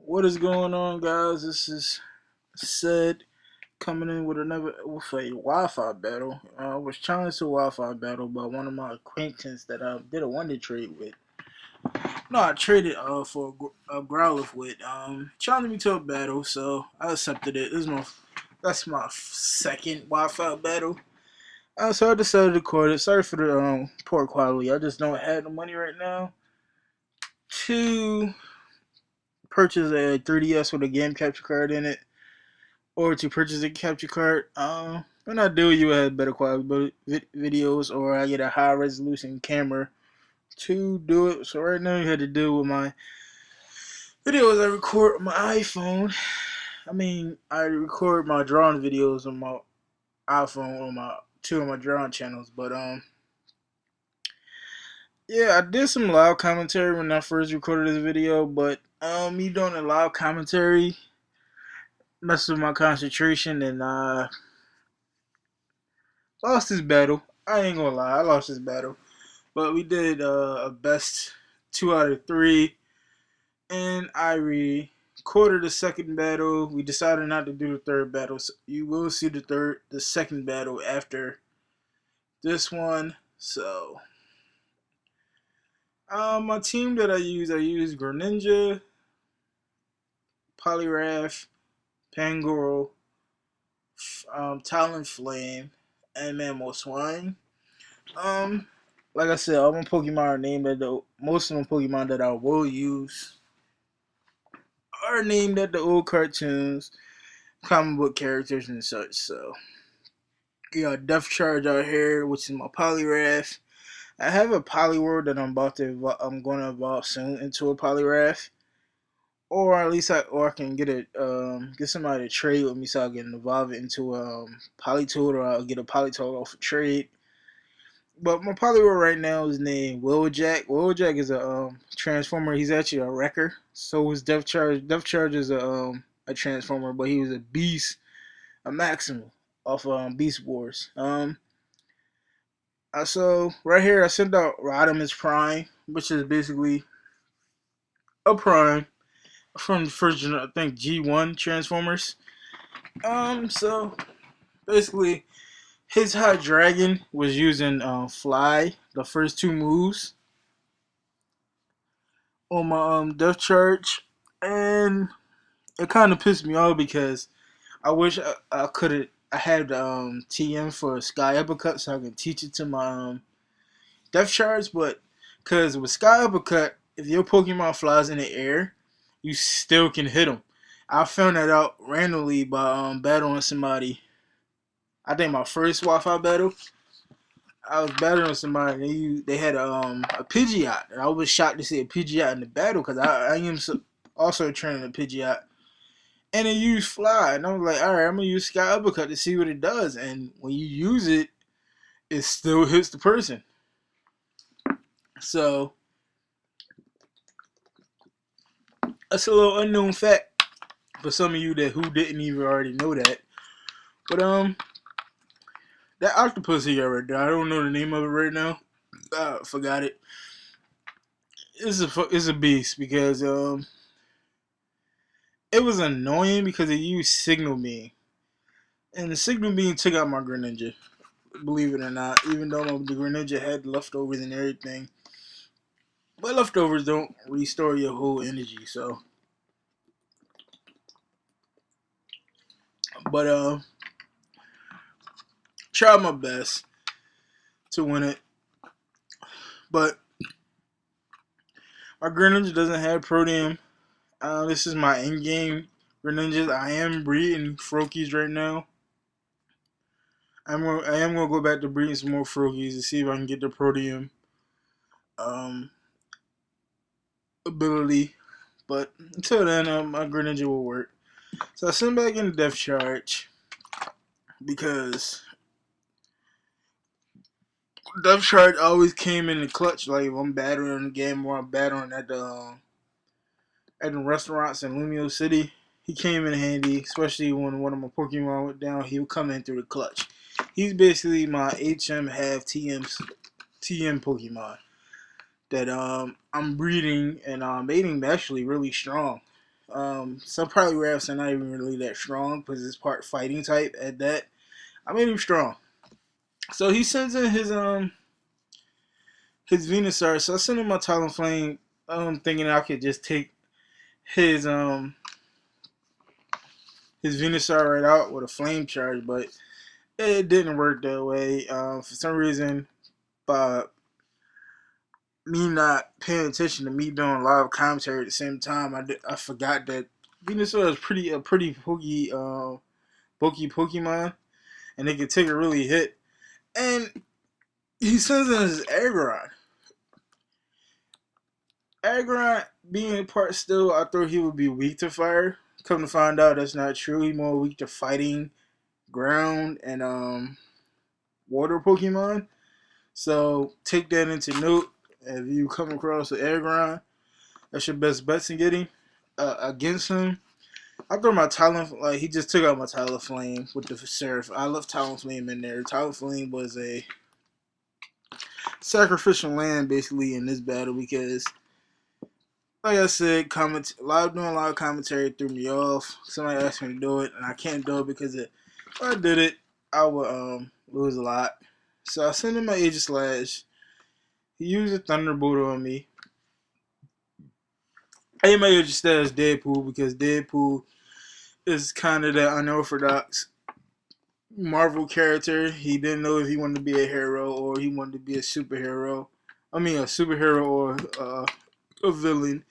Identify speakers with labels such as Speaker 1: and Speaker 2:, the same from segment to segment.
Speaker 1: What is going on, guys? This is Ced coming in with a Wi-Fi battle. I was challenged to a Wi-Fi battle by one of my acquaintances that I did a wonder trade with. No, I traded for a growler with. Challenged me to a battle, so I accepted it. That's my second Wi-Fi battle. So I decided to record it. Sorry for the poor quality. I just don't have the money right now to purchase a 3DS with a game capture card in it, or to purchase a capture card. When I do, you have better quality videos, or I get a high resolution camera to do it. So right now, you had to deal with my videos I record on my iPhone. I record my drawing videos on my iPhone on my two of my drawing channels. But yeah, I did some loud commentary when I first recorded this video. But me doing a loud commentary messed with my concentration, and lost this battle. I ain't gonna lie, I lost this battle. But we did a best 2 out of 3, and I recorded the second battle. We decided not to do the third battle. So you will see the second battle after this one. So, my team that I use Greninja, Poliwrath, Pangoro, Talonflame, and Mamoswine. Um, like I said, all my Pokemon are named most of my Pokemon that I will use are named after the old cartoons, comic book characters, and such. So, you got Death Charge out here, which is my Poliwrath. I have a Poliwhirl that I'm going to evolve soon into a Poliwrath, or at least I can get somebody to trade with me so I can evolve it into a Politoed, or I'll get a Politoed off a trade. But my Poliwhirl right now is named Wheeljack. Wheeljack is a transformer. He's actually a wrecker. So is Death Charge. Death Charge is a transformer, but he was a beast, a Maximal off Beast Wars. So right here I sent out Rodimus Prime, which is basically a Prime from the first I think G1 Transformers. So basically his Hot Dragon was using Fly, the first two moves on my Death Charge, and it kind of pissed me off because I wish I could have. I had TM for Sky Uppercut so I can teach it to my Death Charge, but because with Sky Uppercut, if your Pokemon flies in the air, you still can hit them. I found that out randomly by battling somebody. I think my first Wi-Fi battle, I was battling somebody, and they had a Pidgeot, and I was shocked to see a Pidgeot in the battle because I am also training a Pidgeot, and it used Fly, and I was like, all right, I'm gonna use Sky Uppercut to see what it does, and when you use it, it still hits the person. So that's a little unknown fact for some of you who didn't even already know that. But that octopus here right there, I don't know the name of it right now. Forgot it. It's a beast because it was annoying because it used Signal Beam, and the Signal Beam took out my Greninja. Believe it or not, even though the Greninja had leftovers and everything, but leftovers don't restore your whole energy. So, but tried my best to win it, but my Greninja doesn't have Proteum. This is my in-game Greninjas. I am breeding Froakies right now. I am gonna go back to breeding some more Froakies to see if I can get the Proteum um, ability. But until then, my Greninja will work. So I sent back in the Death Charge because Death Charge always came in the clutch. Like if I'm battling the game or I'm battling at the restaurants in Lumio City, he came in handy, especially when one of my Pokemon went down. He would come in through the clutch. He's basically my HM half TM Pokemon that I'm breeding and mating actually really strong. Some probably rafts are not even really that strong because it's part fighting type at that. I made him strong. So he sends in his Venusaur. So I sent him my Talonflame, thinking I could just take his his Venusaur right out with a flame charge, but it didn't work that way. For some reason, by me not paying attention to me doing live commentary at the same time, I forgot that Venusaur is a pretty bulky Pokemon, and it can take a really hit. And he sends in his Aggron. Aggron being part still, I thought he would be weak to fire. Come to find out, that's not true. He's more weak to fighting, ground, and water Pokemon. So take that into note. If you come across an Aggron, that's your best bets in getting against him. I throw my Talon, he just took out my Talonflame with the Surf. I left Talonflame in there. Talonflame was a sacrificial lamb basically in this battle because, like I said, doing a lot of commentary threw me off. Somebody asked me to do it, and I can't do it because if I did it, I would lose a lot. So I sent him my Aegislash. He used a Thunderbolt on me. I hate my Aegislash Deadpool because Deadpool is kind of that unorthodox Marvel character. He didn't know if he wanted to be a hero or he wanted to be a superhero. I mean, a superhero or a villain.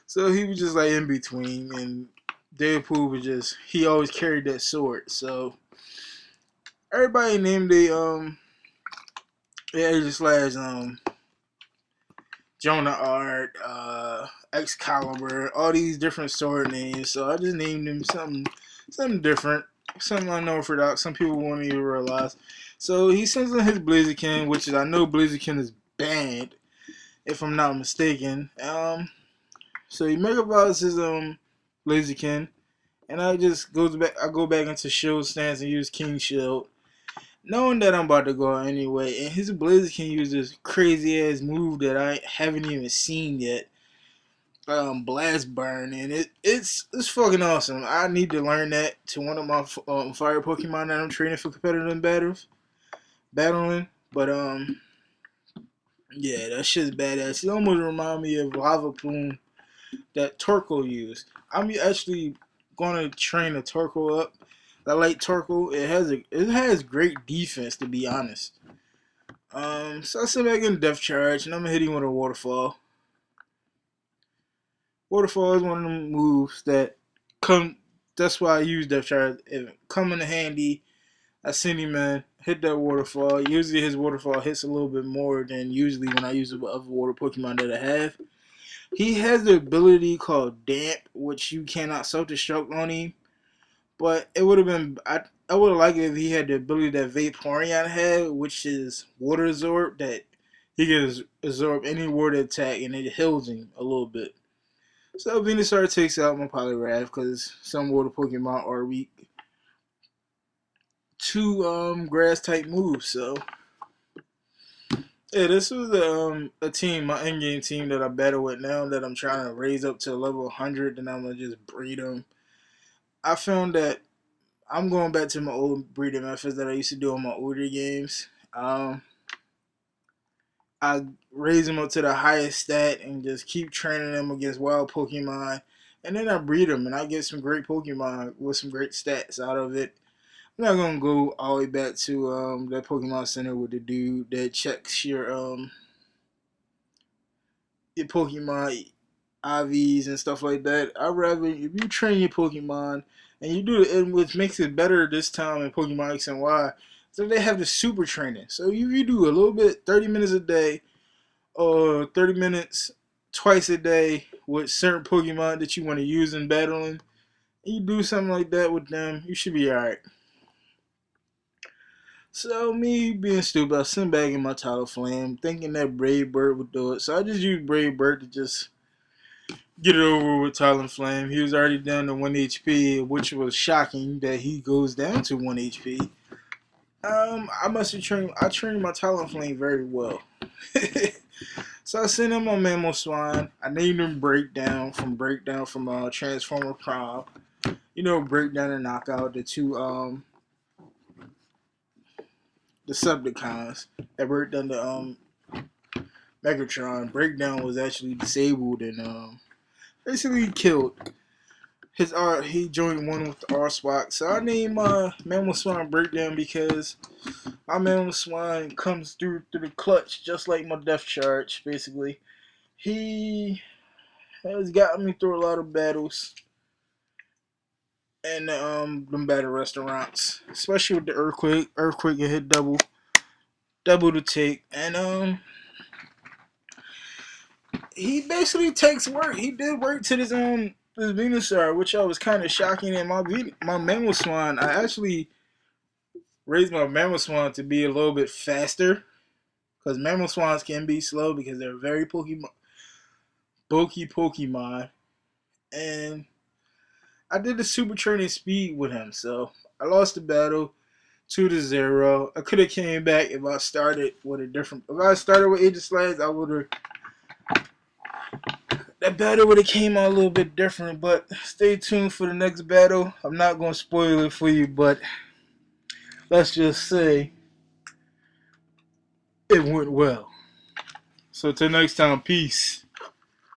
Speaker 1: So he was just like in between, and Deadpool was just, he always carried that sword. So everybody named Aegislash Jonah Art, Excalibur, all these different sword names. So I just named him something different, something unorthodox. Some people won't even realize. So he sends in his Blaziken, which is, I know Blaziken is banned, if I'm not mistaken. So he Mega Evolves his Blaziken, and I go back into shield stance and use King Shield, knowing that I'm about to go out anyway. And his Blaziken uses this crazy ass move that I haven't even seen yet, Blast Burn, and it's fucking awesome. I need to learn that to one of my fire Pokemon that I'm training for competitive battling. But yeah, that shit's badass. It almost remind me of Lava Plume that Torkoal used. I'm actually going to train a Torkoal up. I like Torkoal. It has great defense, to be honest. So I sit back in Death Charge, and I'm gonna hit him with a Waterfall. Waterfall is one of them moves that come. That's why I use Death Charge. It come in handy. I send him in, hit that Waterfall. Usually his Waterfall hits a little bit more than usually when I use other water Pokemon that I have. He has the ability called Damp, which you cannot self-destruct on him. But it would have been, I would have liked it if he had the ability that Vaporeon had, which is Water Absorb, that he can absorb any water attack and it heals him a little bit. So Venusaur takes out my Poliwrath because some water Pokemon are weak to grass type moves. So yeah, this was a team, my in game team that I battle with now that I'm trying to raise up to level 100, and I'm gonna just breed them. I found that I'm going back to my old breeding methods that I used to do in my older games. I raise them up to the highest stat and just keep training them against wild Pokemon, and then I breed them and I get some great Pokemon with some great stats out of it. I'm not gonna go all the way back to that Pokemon Center with the dude that checks your Pokemon IVs and stuff like that. I'd rather if you train your Pokemon and you do it, which makes it better this time in Pokemon X and Y, so they have the super training. So if you do a little bit, 30 minutes a day, or 30 minutes twice a day with certain Pokemon that you want to use in battling, and you do something like that with them, you should be alright. So me being stupid, I sent back in my Talonflame, thinking that Brave Bird would do it. So I just used Brave Bird to just get it over with Talonflame. He was already down to 1 HP, which was shocking that he goes down to 1 HP. I trained my Talonflame very well. So I sent him my Mammal Swine. I named him Breakdown from Transformer Prime. You know, Breakdown and Knockout, the two Decepticons that worked under Megatron. Breakdown was actually disabled and basically killed. He joined one with the R Spot. So I named my Mammal Swine Breakdown because my Mammal Swine comes through the clutch just like my Death Charge. Basically, he has gotten me through a lot of battles and them battle restaurants, especially with the earthquake. Earthquake can hit double the take, and he basically takes work. He did work to this Venusaur, which I was kind of shocking. In my Mammal Swan, I actually raised my Mammal Swan to be a little bit faster, because Mammal Swans can be slow because they're very bulky Pokemon, and I did the super training speed with him, so I lost the battle 2-0. I could have came back if I started with a different. If I started with Aegislash, I would have. That battle would have came out a little bit different, but stay tuned for the next battle. I'm not going to spoil it for you, but let's just say it went well. So till next time, peace.